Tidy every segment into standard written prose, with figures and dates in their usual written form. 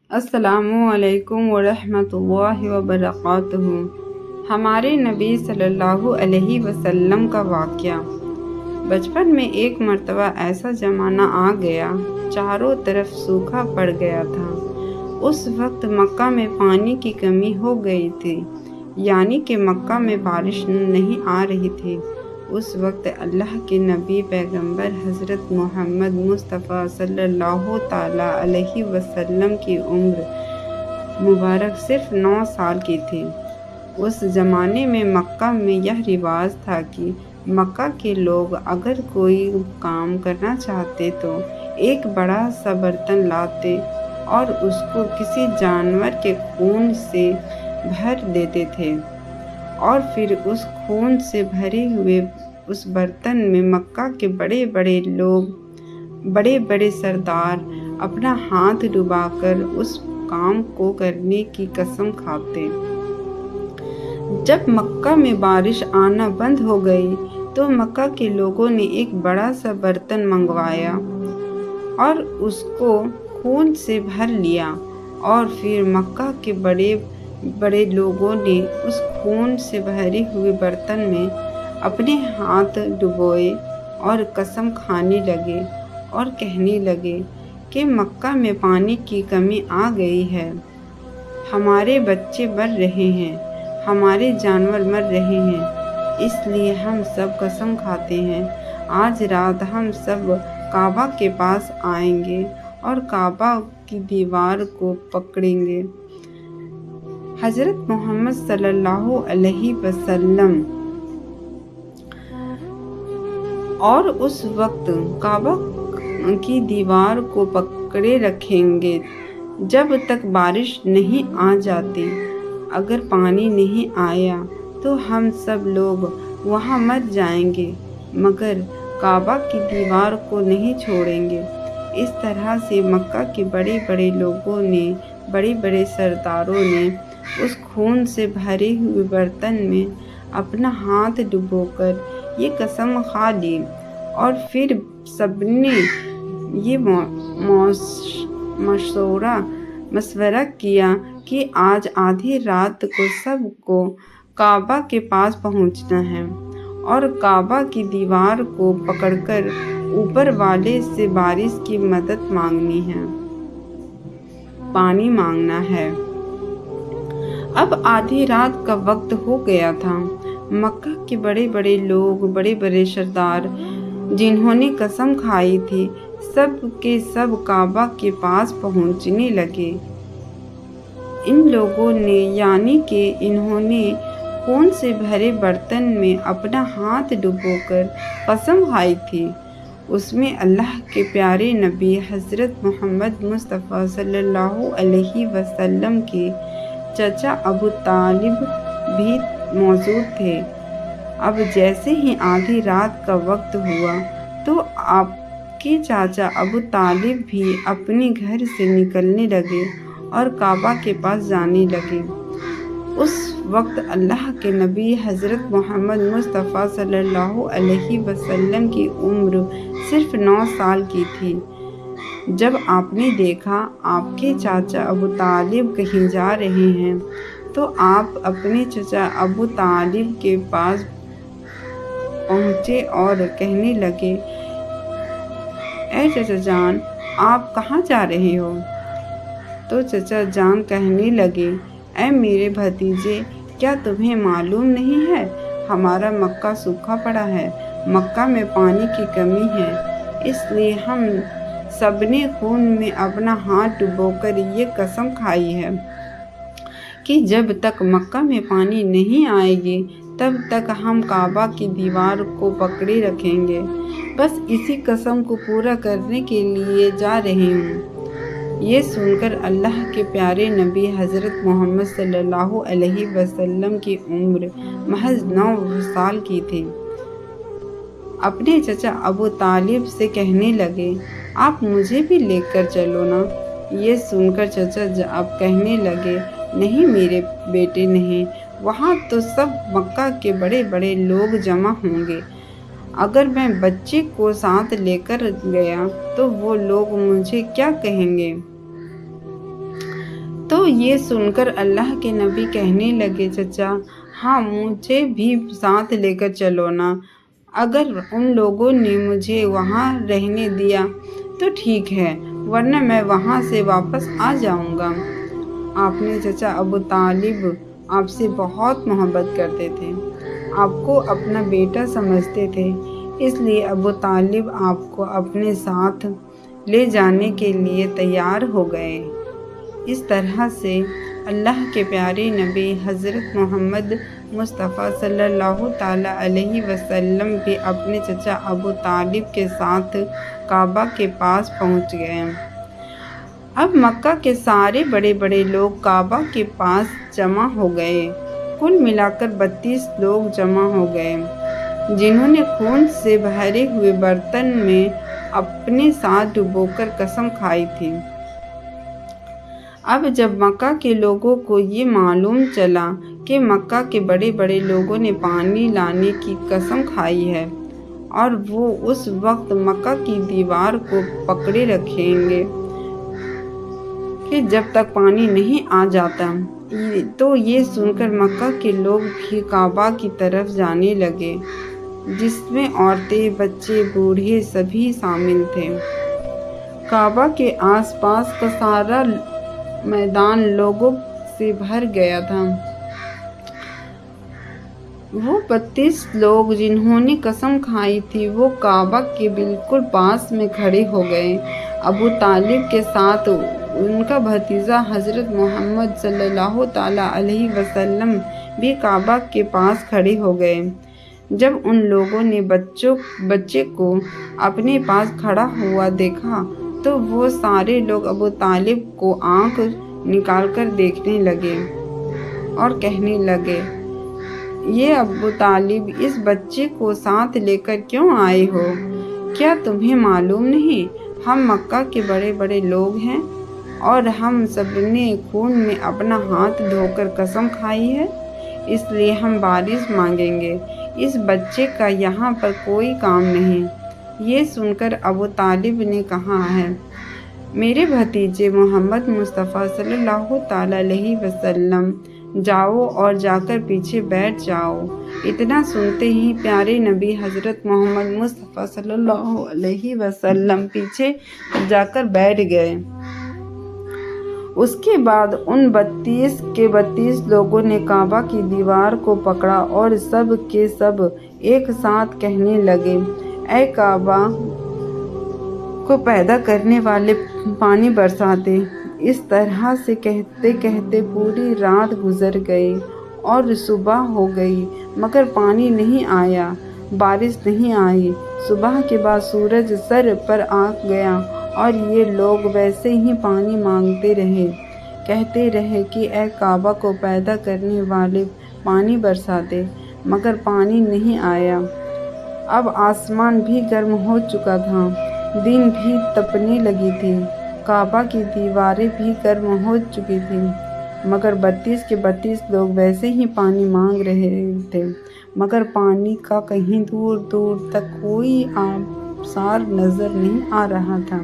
السلام علیکم ورحمۃ اللہ وبرکاتہ۔ ہمارے نبی صلی اللہ علیہ وسلم کا واقعہ۔ بچپن میں ایک مرتبہ ایسا زمانہ آ گیا، چاروں طرف سوکھا پڑ گیا تھا۔ اس وقت مکہ میں پانی کی کمی ہو گئی تھی، یعنی کہ مکہ میں بارش نہیں آ رہی تھی۔ اس وقت اللہ کے نبی پیغمبر حضرت محمد مصطفیٰ صلی اللہ تعالیٰ علیہ وسلم کی عمر مبارک صرف 9 سال کی تھی۔ اس زمانے میں مکہ میں یہ رواج تھا کہ مکہ کے لوگ اگر کوئی کام کرنا چاہتے تو ایک بڑا سا برتن لاتے اور اس کو کسی جانور کے خون سے بھر دیتے تھے، اور پھر اس خون سے بھرے ہوئے اس برتن میں مکہ کے بڑے بڑے لوگ، بڑے بڑے سردار اپنا ہاتھ ڈبا کر اس کام کو کرنے کی قسم کھاتے۔ جب مکہ میں بارش آنا بند ہو گئی تو مکہ کے لوگوں نے ایک بڑا سا برتن منگوایا اور اس کو خون سے بھر لیا، اور پھر مکہ کے بڑے بڑے لوگوں نے اس خون سے بھرے ہوئے برتن میں اپنے ہاتھ ڈبوئے اور قسم کھانے لگے اور کہنے لگے کہ مکہ میں پانی کی کمی آ گئی ہے، ہمارے بچے مر رہے ہیں، ہمارے جانور مر رہے ہیں، اس لیے ہم سب قسم کھاتے ہیں آج رات ہم سب کعبہ کے پاس آئیں گے اور کعبہ کی دیوار کو پکڑیں گے۔ حضرت محمد صلی اللہ علیہ وسلم اور اس وقت کعبہ کی دیوار کو پکڑے رکھیں گے جب تک بارش نہیں آ جاتی۔ اگر پانی نہیں آیا تو ہم سب لوگ وہاں مر جائیں گے، مگر کعبہ کی دیوار کو نہیں چھوڑیں گے۔ اس طرح سے مکہ کے بڑے بڑے لوگوں نے، بڑے بڑے سرداروں نے اس خون سے بھرے ہوئے برتن میں اپنا ہاتھ ڈبو کر یہ قسم کھا لی، اور پھر سب نے یہ مشورہ کیا کہ آج آدھی رات کو سب کو کعبہ کے پاس پہنچنا ہے اور کعبہ کی دیوار کو پکڑ کر اوپر والے سے بارش کی مدد مانگنی ہے، پانی مانگنا ہے۔ اب آدھی رات کا وقت ہو گیا تھا۔ مکہ کے بڑے بڑے لوگ، بڑے بڑے سردار جنہوں نے قسم کھائی تھی، سب کے سب کعبہ کے پاس پہنچنے لگے۔ ان لوگوں نے، یعنی کہ انہوں نے خون سے بھرے برتن میں اپنا ہاتھ ڈبو کر قسم کھائی تھی، اس میں اللہ کے پیارے نبی حضرت محمد مصطفیٰ صلی اللہ علیہ وسلم کے چچا ابو طالب بھی موجود تھے۔ اب جیسے ہی آدھی رات کا وقت ہوا تو آپ کے چاچا ابو طالب بھی اپنے گھر سے نکلنے لگے اور کعبہ کے پاس جانے لگے۔ اس وقت اللہ کے نبی حضرت محمد مصطفیٰ صلی اللہ علیہ وسلم کی عمر صرف 9 سال کی تھی۔ جب آپ نے دیکھا آپ کے چاچا ابو طالب کہیں جا رہے ہیں تو آپ اپنے چچا ابو طالب کے پاس پہنچے اور کہنے لگے، اے چچا جان، آپ کہاں جا رہے ہو؟ تو چچا جان کہنے لگے، اے میرے بھتیجے، کیا تمہیں معلوم نہیں ہے ہمارا مکہ سوکھا پڑا ہے، مکہ میں پانی کی کمی ہے، اس لیے ہم سب نے خون میں اپنا ہاتھ ڈبو کر یہ قسم کھائی ہے کہ جب تک مکہ میں پانی نہیں آئے گی تب تک ہم کعبہ کی دیوار کو پکڑے رکھیں گے۔ بس اسی قسم کو پورا کرنے کے لیے جا رہے ہوں۔ یہ سن کر اللہ کے پیارے نبی حضرت محمد صلی اللہ علیہ وسلم کی عمر محض 9 سال کی تھی۔ اپنے چچا ابو طالب سے کہنے لگے، آپ مجھے بھی لے کر چلو نا۔ یہ سن کر چچا اب کہنے لگے، نہیں میرے بیٹے نہیں، وہاں تو سب مکہ کے بڑے بڑے لوگ جمع ہوں گے، اگر میں بچے کو ساتھ لے کر گیا تو وہ لوگ مجھے کیا کہیں گے؟ تو یہ سن کر اللہ کے نبی کہنے لگے چچا ہاں مجھے بھی ساتھ لے کر چلو نا، اگر ان لوگوں نے مجھے وہاں رہنے دیا تو ٹھیک ہے ورنہ میں وہاں سے واپس آ جاؤں گا۔ آپ نے چچا ابو طالب آپ سے بہت محبت کرتے تھے، آپ کو اپنا بیٹا سمجھتے تھے، اس لیے ابو طالب آپ کو اپنے ساتھ لے جانے کے لیے تیار ہو گئے۔ اس طرح سے اللہ کے پیارے نبی حضرت محمد مصطفیٰ صلی اللہ تعالیٰ علیہ وسلم بھی اپنے چچا ابو طالب کے ساتھ کعبہ کے پاس پہنچ گئے۔ اب مکہ کے سارے بڑے بڑے لوگ کعبہ کے پاس جمع ہو گئے، کل ملا کر 32 لوگ جمع ہو گئے جنہوں نے خون سے بھرے ہوئے برتن میں اپنے ساتھ ڈبو کر قسم کھائی تھی۔ اب جب مکہ کے لوگوں کو یہ معلوم چلا کہ مکہ کے بڑے بڑے لوگوں نے پانی لانے کی قسم کھائی ہے اور وہ اس وقت مکہ کی دیوار کو پکڑے رکھیں گے کہ جب تک پانی نہیں آ جاتا، تو یہ سن کر مکہ کے لوگ بھی کعبہ کی طرف جانے لگے، جس میں عورتیں، بچے، بوڑھے سبھی شامل تھے۔ کعبہ کے آس پاس کا سارا میدان لوگوں سے بھر گیا تھا۔ وہ 32 لوگ جنہوں نے قسم کھائی تھی وہ کعبہ کے بالکل پاس میں کھڑے ہو گئے۔ ابو طالب کے ساتھ ان کا بھتیجا حضرت محمد صلی اللہ تعالیٰ علیہ وسلم بھی کعبہ کے پاس کھڑے ہو گئے۔ جب ان لوگوں نے بچے کو اپنے پاس کھڑا ہوا دیکھا تو وہ سارے لوگ ابو طالب کو آنکھ نکال کر دیکھنے لگے اور کہنے لگے، یہ ابو طالب اس بچے کو ساتھ لے کر کیوں آئے ہو؟ کیا تمہیں معلوم نہیں ہم مکہ کے بڑے بڑے لوگ ہیں اور ہم سب نے خون میں اپنا ہاتھ دھو کر قسم کھائی ہے، اس لیے ہم بارش مانگیں گے، اس بچے کا یہاں پر کوئی کام نہیں۔ یہ سن کر ابو طالب نے کہا ہے، میرے بھتیجے محمد مصطفیٰ صلی اللہ تعالیٰ علیہ وسلم، جاؤ اور جا کر پیچھے بیٹھ جاؤ۔ اتنا سنتے ہی پیارے نبی حضرت محمد مصطفیٰ صلی اللہ علیہ وسلم پیچھے جا کر بیٹھ گئے۔ اس کے بعد ان 32 کے 32 لوگوں نے کعبہ کی دیوار کو پکڑا اور سب کے سب ایک ساتھ کہنے لگے، اے کعبہ کو پیدا کرنے والے پانی برسا دے۔ اس طرح سے کہتے کہتے پوری رات گزر گئی اور صبح ہو گئی مگر پانی نہیں آیا، بارش نہیں آئی۔ صبح کے بعد سورج سر پر آ گیا اور یہ لوگ ویسے ہی پانی مانگتے رہے، کہتے رہے کہ اے کعبہ کو پیدا کرنے والے پانی برسا دے، مگر پانی نہیں آیا۔ اب آسمان بھی گرم ہو چکا تھا، دن بھی تپنے لگی تھی، کعبہ کی دیواریں بھی گرم ہو چکی تھیں، مگر 32 کے 32 لوگ ویسے ہی پانی مانگ رہے تھے، مگر پانی کا کہیں دور دور تک کوئی آثار نظر نہیں آ رہا تھا۔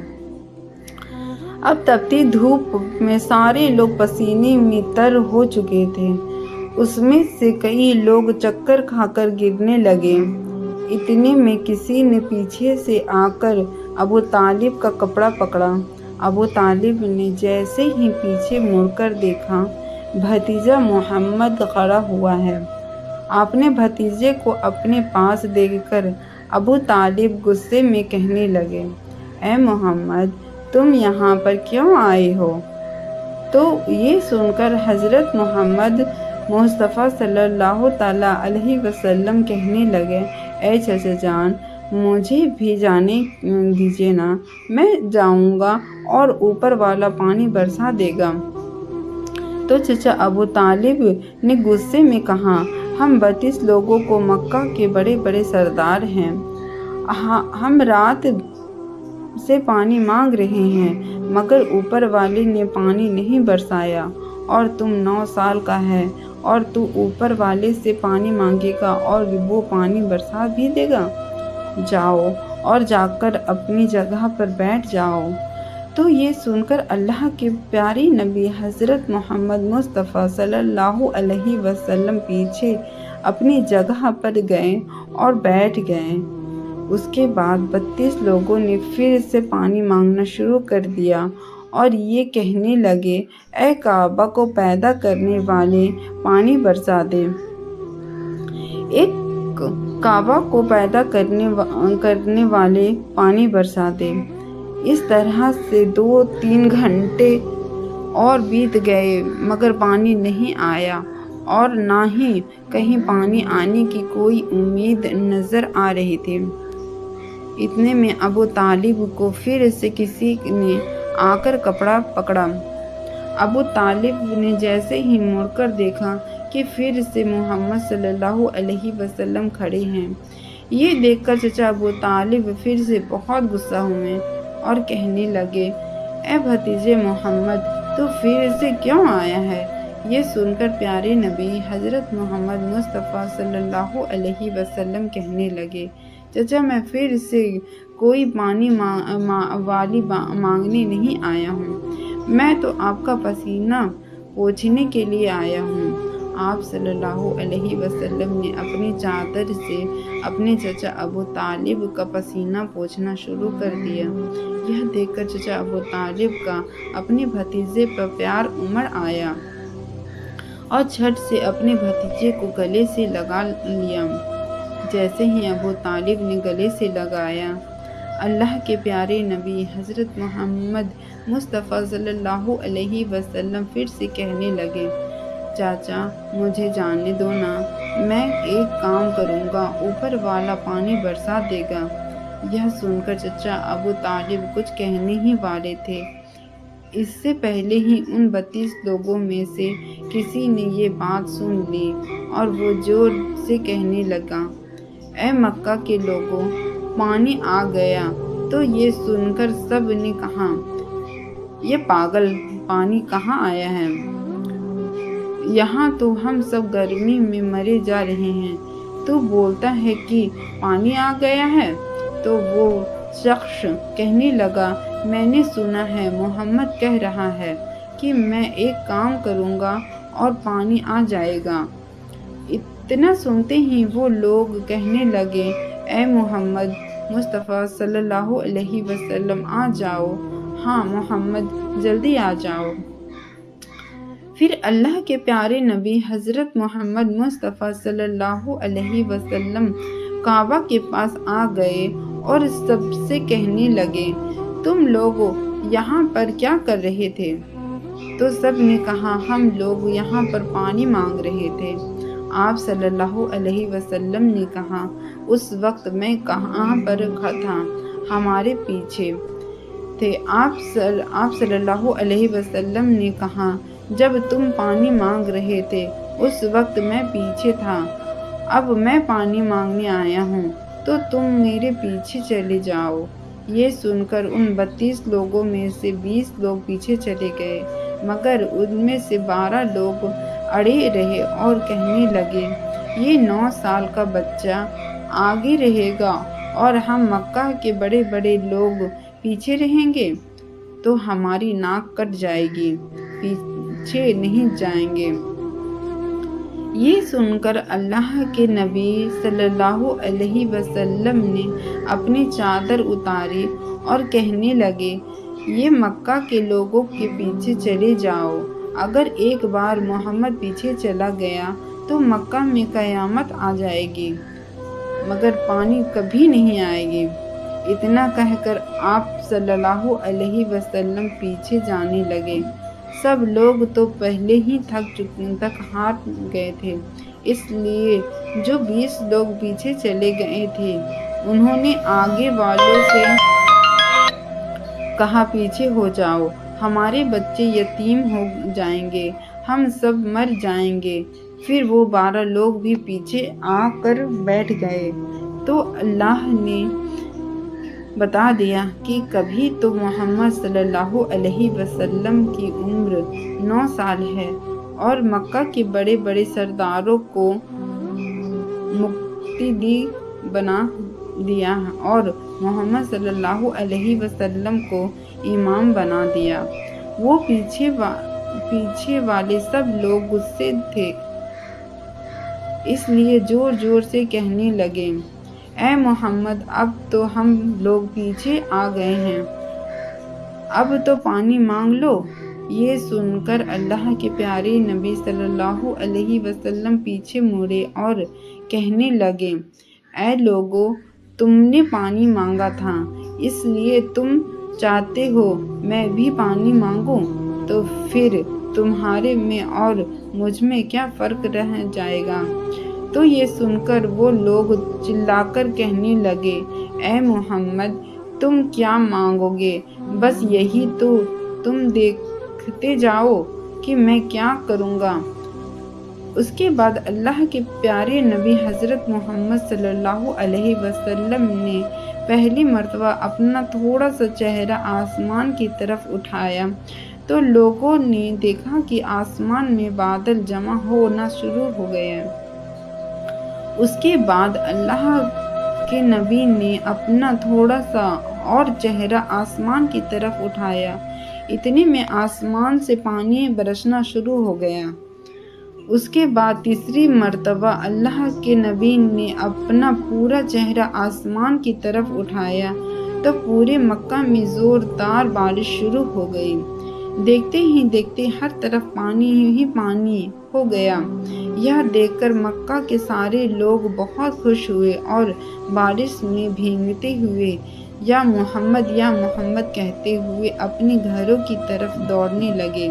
اب تپتی دھوپ میں سارے لوگ پسینے میں تر ہو چکے تھے، اس میں سے کئی لوگ چکر کھا کر گرنے لگے۔ اتنے میں کسی نے پیچھے سے آ کر ابو طالب کا کپڑا پکڑا۔ ابو طالب نے جیسے ہی پیچھے مڑ کر دیکھا، بھتیجا محمد کھڑا ہوا ہے۔ آپ نے بھتیجے کو اپنے پاس دیکھ کر ابو طالب غصے میں کہنے لگے، اے محمد تم یہاں پر کیوں آئے ہو؟ تو یہ سن کر حضرت محمد مصطفیٰ صلی اللہ تعالیٰ علیہ وسلم کہنے لگے، اے چچا جان مجھے بھی جانے دیجیے نا، میں جاؤں گا اور اوپر والا پانی برسا دے گا۔ تو چچا ابو طالب نے غصے میں کہا، ہم 32 لوگوں کو مکہ کے بڑے بڑے سردار ہیں، ہم رات سے پانی مانگ رہے ہیں مگر اوپر والے نے پانی نہیں برسایا، اور تم 9 سال کا ہے اور تو اوپر والے سے پانی مانگے گا اور وہ پانی برسا بھی دے گا؟ جاؤ اور جا کر اپنی جگہ پر بیٹھ جاؤ۔ تو یہ سن کر اللہ کے پیارے نبی حضرت محمد مصطفیٰ صلی اللہ علیہ وسلم پیچھے اپنی جگہ پر گئے اور بیٹھ گئے۔ اس کے بعد 32 لوگوں نے پھر سے پانی مانگنا شروع کر دیا اور یہ کہنے لگے، اے کعبہ کو پیدا کرنے والے، پانی برسا دے۔ ایک کعبہ کو پیدا کرنے والے، پانی برسا دے۔ اس طرح سے 2-3 گھنٹے اور بیت گئے مگر پانی نہیں آیا اور نہ ہی کہیں پانی آنے کی کوئی امید نظر آ رہی تھی۔ اتنے میں ابو طالب کو پھر سے کسی نے آ کر کپڑا پکڑا۔ ابو طالب نے جیسے ہی مڑ کر دیکھا کہ پھر سے محمد صلی اللہ علیہ وسلم کھڑے ہیں۔ یہ دیکھ کر چچا ابو طالب پھر سے بہت غصہ ہوئے اور کہنے لگے، اے بھتیجے محمد، تو پھر سے کیوں آیا ہے؟ یہ سن کر پیارے نبی حضرت محمد مصطفیٰ صلی اللہ علیہ وسلم کہنے لگے، چچا میں پھر سے کوئی پانی والی مانگنے نہیں آیا ہوں، میں تو آپ کا پسینہ پوچھنے کے لیے آیا ہوں۔ آپ صلی اللہ علیہ وسلم نے اپنی چادر سے اپنے چچا ابو طالب کا پسینہ پوچھنا شروع کر دیا۔ یہ دیکھ کر چچا ابو طالب کا اپنے بھتیجے پر پیار امڑ آیا اور جھٹ سے اپنے بھتیجے کو گلے سے لگا لیا۔ جیسے ہی ابو طالب نے گلے سے لگایا، اللہ کے پیارے نبی حضرت محمد مصطفیٰ صلی اللہ علیہ وسلم پھر سے کہنے لگے، چاچا مجھے جانے دو نا، میں ایک کام کروں گا، اوپر والا پانی برسا دے گا۔ یہ سن کر چچا ابو طالب کچھ کہنے ہی والے تھے، اس سے پہلے ہی ان 32 لوگوں میں سے کسی نے یہ بات سن لی اور وہ زور سے کہنے لگا، اے مکہ کے لوگوں، پانی آ گیا۔ تو یہ سن کر سب نے کہا، یہ پاگل، پانی کہاں آیا ہے؟ یہاں تو ہم سب گرمی میں مرے جا رہے ہیں، تو بولتا ہے کہ پانی آ گیا ہے۔ تو وہ شخص کہنے لگا، میں نے سنا ہے محمد کہہ رہا ہے کہ میں ایک کام کروں گا اور پانی آ جائے گا۔ اتنا سنتے ہی وہ لوگ کہنے لگے، اے محمد مصطفیٰ صلی اللہ علیہ وسلم آ جاؤ، ہاں محمد جلدی آ جاؤ۔ پھر اللہ کے پیارے نبی حضرت محمد مصطفیٰ صلی اللہ علیہ وسلم کعبہ کے پاس آ گئے اور سب سے کہنے لگے، تم لوگ یہاں پر کیا کر رہے تھے؟ تو سب نے کہا، ہم لوگ یہاں پر پانی مانگ رہے تھے۔ آپ صلی اللہ علیہ وسلم نے کہا، اس وقت میں کہاں پر تھا؟ ہمارے پیچھے تھے۔ آپ صلی اللہ علیہ وسلم نے کہا، جب تم پانی مانگ رہے تھے اس وقت میں پیچھے تھا، اب میں پانی مانگنے آیا ہوں تو تم میرے پیچھے چلے جاؤ۔ یہ سن کر ان 32 لوگوں میں سے 20 لوگ پیچھے چلے گئے مگر ان میں سے 12 لوگ اڑے رہے اور کہنے لگے، یہ 9 سال کا بچہ آگے رہے گا اور ہم مکہ کے بڑے بڑے لوگ پیچھے رہیں گے تو ہماری ناک کٹ جائے گی، پیچھے نہیں جائیں گے۔ یہ سن کر اللہ کے نبی صلی اللہ علیہ وسلم نے اپنی چادر اتاری اور کہنے لگے، یہ مکہ کے لوگوں کے پیچھے چلے جاؤ۔ اگر ایک بار محمد پیچھے چلا گیا تو مکہ میں قیامت آ جائے گی مگر پانی کبھی نہیں آئے گی۔ اتنا کہہ کر آپ صلی اللہ علیہ وسلم پیچھے جانے لگے۔ سب لوگ تو پہلے ہی تھک ہار گئے تھے، اس لیے جو 20 لوگ پیچھے چلے گئے تھے انہوں نے آگے والوں سے کہا، پیچھے ہو جاؤ، ہمارے بچے یتیم ہو جائیں گے، ہم سب مر جائیں گے۔ پھر وہ 12 لوگ بھی پیچھے آ کر بیٹھ گئے تو اللہ نے بتا دیا کہ کبھی تو محمد صلی اللہ علیہ وسلم کی عمر 9 سال ہے اور مکہ کے بڑے بڑے سرداروں کو مقتدی بنا دیا اور محمد صلی اللہ علیہ وسلم کو امام بنا دیا۔ وہ پیچھے والے سب لوگ غصے تھے، اس لیے زور زور سے کہنے لگے، اے محمد، اب تو ہم لوگ پیچھے آ گئے ہیں، اب تو پانی مانگ لو۔ یہ سن کر اللہ کے پیارے نبی صلی اللہ علیہ وسلم پیچھے مڑے اور کہنے لگے، اے لوگو، تم نے پانی مانگا تھا، اس لیے تم چاہتے ہو میں بھی پانی مانگوں، تو پھر تمہارے میں اور مجھ میں کیا فرق رہ جائے گا؟ تو یہ سن کر وہ لوگ چلا کر کہنے لگے، اے محمد، تم کیا مانگو گے؟ بس یہی تو، تم دیکھتے جاؤ کہ میں کیا کروں گا۔ اس کے بعد اللہ کے پیارے نبی حضرت محمد صلی اللہ علیہ وسلم نے پہلی مرتبہ اپنا تھوڑا سا چہرہ آسمان کی طرف اٹھایا تو لوگوں نے دیکھا کہ آسمان میں بادل جمع ہونا شروع ہو گئے۔ اس کے بعد اللہ کے نبی نے اپنا تھوڑا سا اور چہرہ آسمان کی طرف اٹھایا، اتنے میں آسمان سے پانی برسنا شروع ہو گیا۔ اس کے بعد تیسری مرتبہ اللہ کے نبی نے اپنا پورا چہرہ آسمان کی طرف اٹھایا تو پورے مکہ میں زوردار بارش شروع ہو گئی۔ دیکھتے ہی دیکھتے ہر طرف پانی ہی پانی ہو گیا۔ یہ دیکھ کر مکہ کے سارے لوگ بہت خوش ہوئے اور بارش میں بھیگتے ہوئے یا محمد کہتے ہوئے اپنے گھروں کی طرف دوڑنے لگے۔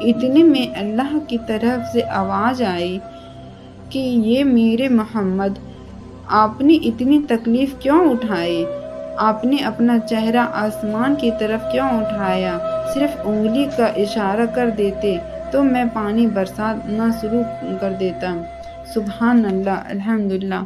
اتنے میں اللہ کی طرف سے آواز آئی کہ یہ میرے محمد، آپ نے اتنی تکلیف کیوں اٹھائی؟ آپ نے اپنا چہرہ آسمان کی طرف کیوں اٹھایا؟ صرف انگلی کا اشارہ کر دیتے تو میں پانی برسانا شروع کر دیتا۔ سبحان اللہ، الحمدللہ۔